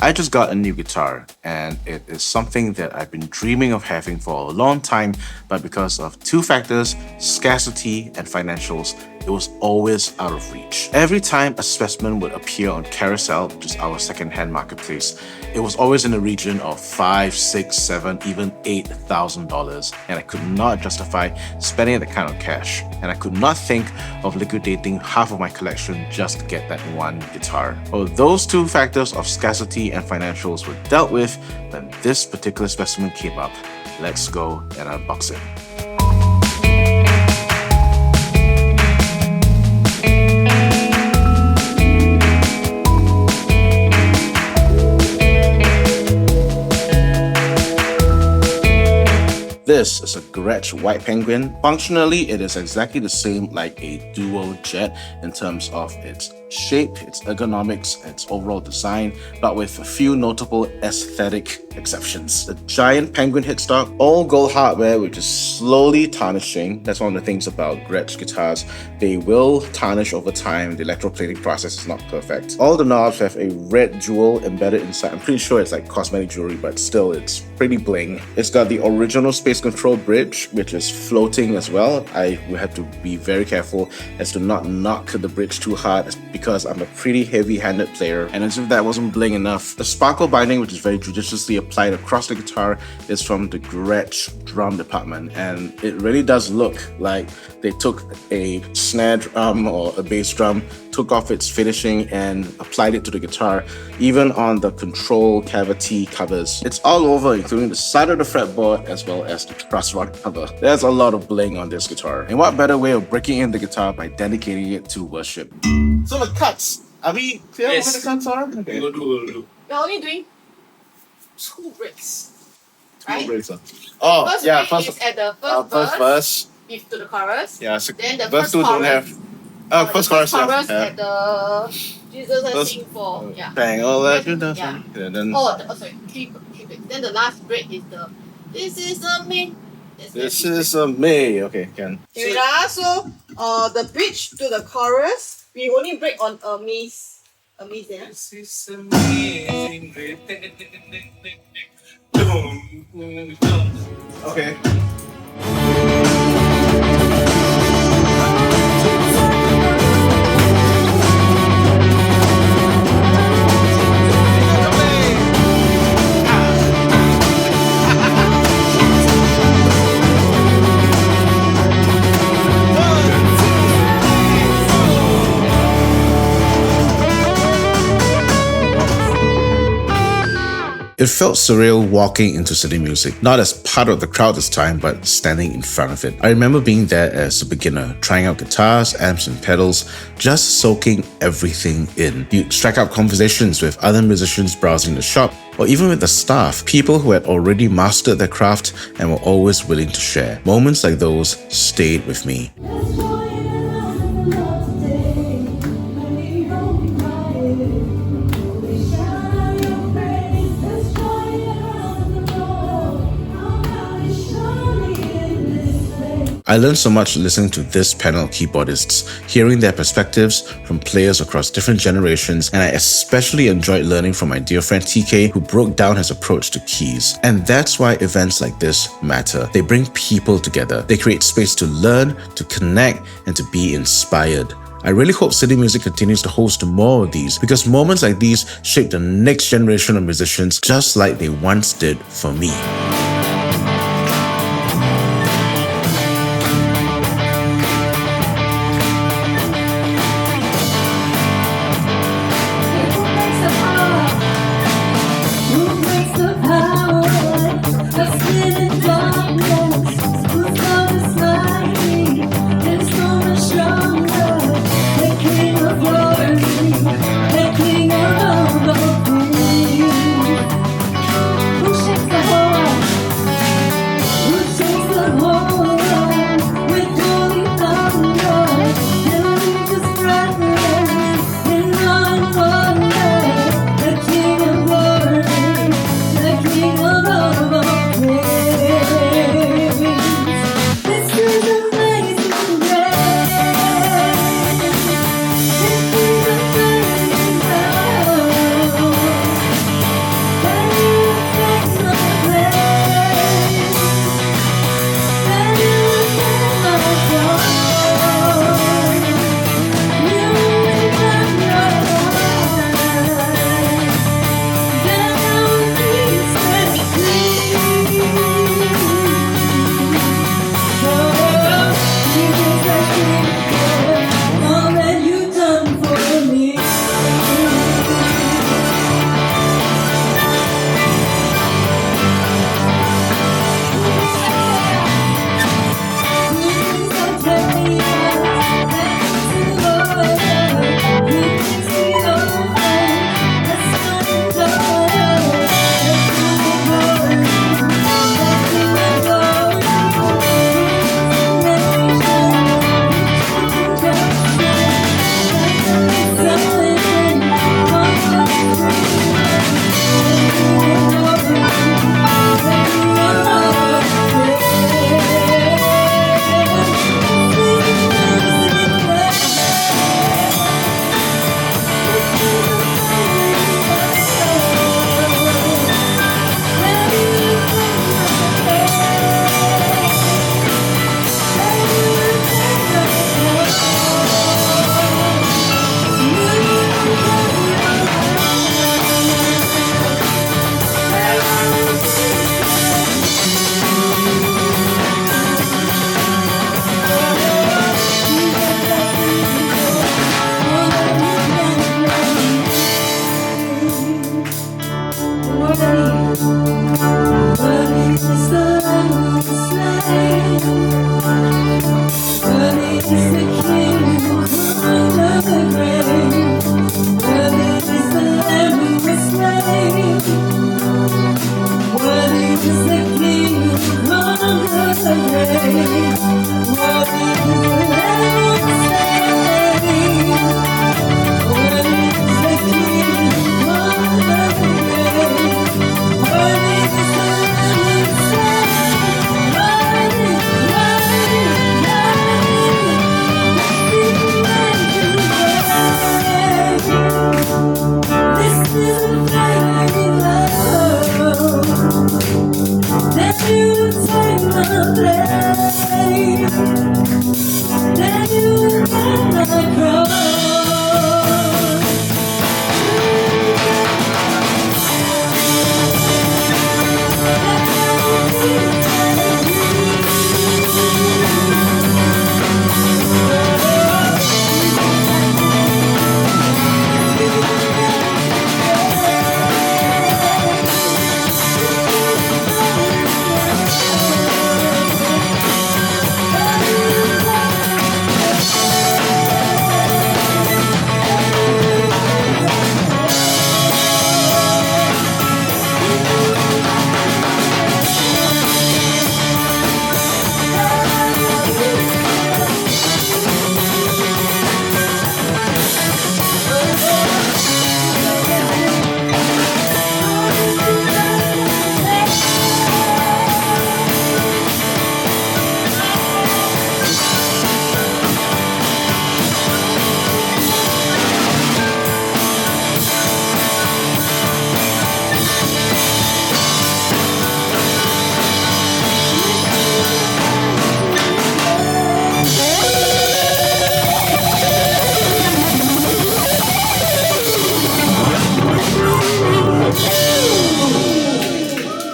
I just got a new guitar, and it is something that I've been dreaming of having for a long time, but because of two factors, scarcity and financials, it was always out of reach. Every time a specimen would appear on Carousel, which is our second-hand marketplace, it was always in the region of $5, $6, $7, even $8,000, and I could not justify spending that kind of cash. And I could not think of liquidating half of my collection just to get that one guitar. Well, those two factors of scarcity and financials were dealt with when this particular specimen came up. Let's go and unbox it. This is a Gretsch White Penguin. Functionally, it is exactly the same like a duo jet in terms of its shape, its ergonomics, its overall design, but with a few notable aesthetic exceptions. The giant penguin headstock, all gold hardware, which is slowly tarnishing. That's one of the things about Gretsch guitars. They will tarnish over time. The electroplating process is not perfect. All the knobs have a red jewel embedded inside. I'm pretty sure it's like cosmetic jewelry, but still it's pretty bling. It's got the original space control bridge, which is floating as well. I will have to be very careful as to not knock the bridge too hard, because I'm a pretty heavy-handed player. And as if that wasn't bling enough, the sparkle binding, which is very judiciously applied across the guitar, is from the Gretsch drum department, and it really does look like they took a snare drum or a bass drum, took off its finishing and applied it to the guitar, even on the control cavity covers. It's all over, including the side of the fretboard as well as the truss rod cover. There's a lot of bling on this guitar. And what better way of breaking in the guitar by dedicating it to worship? So the cuts, are we clear Yes. over the cuts are? Okay. We'll do. We're only doing 2 breaks. Right? Oh, First yeah, break first, is at the first verse. if to the chorus. Yeah, so Then the verse first 2 don't chorus. have. The First chorus, chorus yeah. at the Jesus and First- sing for. Yeah. Bang, all that Then- you done. yeah. Yeah, then Sorry. Keep it. Then the last break is the This is a me. this is a May. Okay, can. Okay, so the bridge to the chorus, we only break on a miss. A miss, yeah. This is amazing. Okay. It felt surreal walking into city music, not as part of the crowd this time, but standing in front of it. I remember being there as a beginner, trying out guitars, amps and pedals, just soaking everything in. You'd strike up conversations with other musicians browsing the shop, or even with the staff, people who had already mastered their craft and were always willing to share. Moments like those stayed with me. I learned so much listening to this panel of keyboardists, hearing their perspectives from players across different generations, and I especially enjoyed learning from my dear friend TK, who broke down his approach to keys. And that's why events like this matter. They bring people together. They create space to learn, to connect, and to be inspired. I really hope city music continues to host more of these, because moments like these shape the next generation of musicians just like they once did for me. Who shakes the whole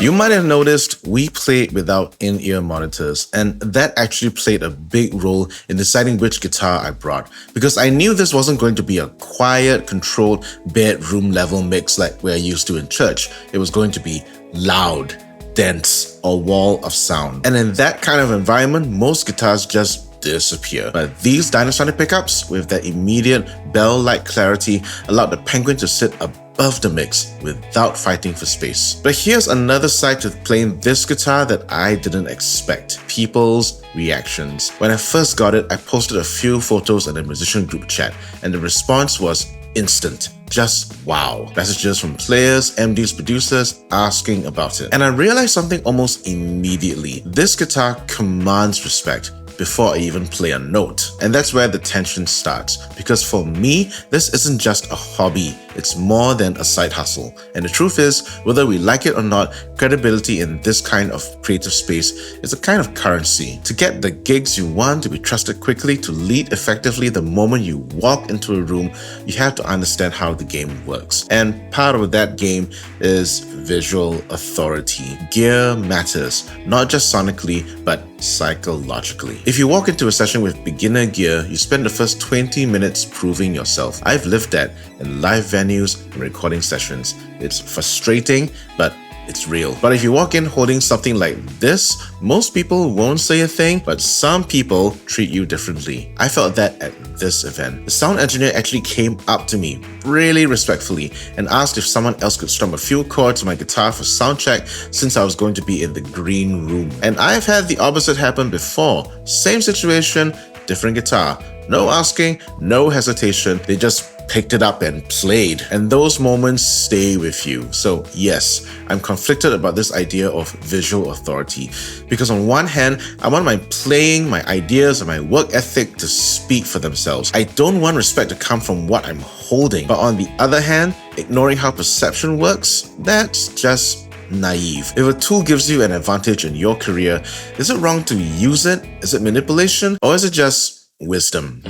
You might have noticed we played without in-ear monitors, and that actually played a big role in deciding which guitar I brought, because I knew this wasn't going to be a quiet, controlled, bedroom level mix like we're used to in church. It was going to be loud, dense, a wall of sound. And in that kind of environment, most guitars just disappear. But these Dynasonic pickups, with their immediate bell-like clarity, allowed the Penguin to sit above the mix without fighting for space. But here's another side to playing this guitar that I didn't expect: people's reactions. When I first got it, I posted a few photos in the musician group chat, and the response was instant. Just wow. Messages from players, MDs, producers asking about it. And I realized something almost immediately. This guitar commands respect before I even play a note. And that's where the tension starts, because for me, this isn't just a hobby, it's more than a side hustle. And the truth is, whether we like it or not, credibility in this kind of creative space is a kind of currency. To get the gigs you want, to be trusted quickly, to lead effectively the moment you walk into a room, you have to understand how the game works. And part of that game is visual authority. Gear matters, not just sonically, but psychologically. If you walk into a session with beginner gear, you spend the first 20 minutes proving yourself. I've lived that in live venues and recording sessions. It's frustrating, but it's real. But if you walk in holding something like this, most people won't say a thing, but some people treat you differently. I felt that at this event. The sound engineer actually came up to me really respectfully and asked if someone else could strum a few chords on my guitar for sound check, since I was going to be in the green room. And I've had the opposite happen before. Same situation, different guitar. No asking, no hesitation. They just picked it up and played. And those moments stay with you. So yes, I'm conflicted about this idea of visual authority. Because on one hand, I want my playing, my ideas, and my work ethic to speak for themselves. I don't want respect to come from what I'm holding. But on the other hand, ignoring how perception works, that's just naive. If a tool gives you an advantage in your career, is it wrong to use it? Is it manipulation? Or is it just wisdom?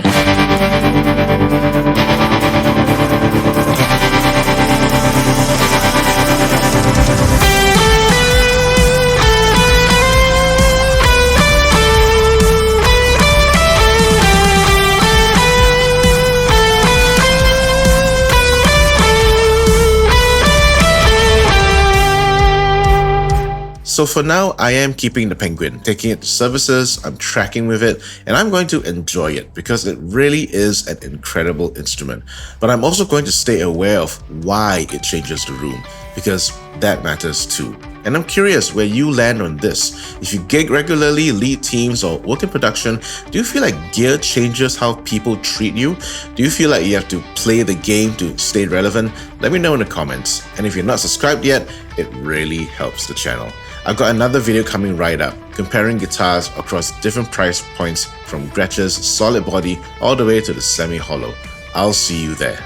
So for now, I am keeping the Penguin, taking it to services, I'm tracking with it, and I'm going to enjoy it because it really is an incredible instrument. But I'm also going to stay aware of why it changes the room. because that matters too. And I'm curious where you land on this. If you gig regularly, lead teams, or work in production, do you feel like gear changes how people treat you? Do you feel like you have to play the game to stay relevant? Let me know in the comments. And if you're not subscribed yet, it really helps the channel. I've got another video coming right up, comparing guitars across different price points from Gretsch's solid body all the way to the semi-hollow. I'll see you there.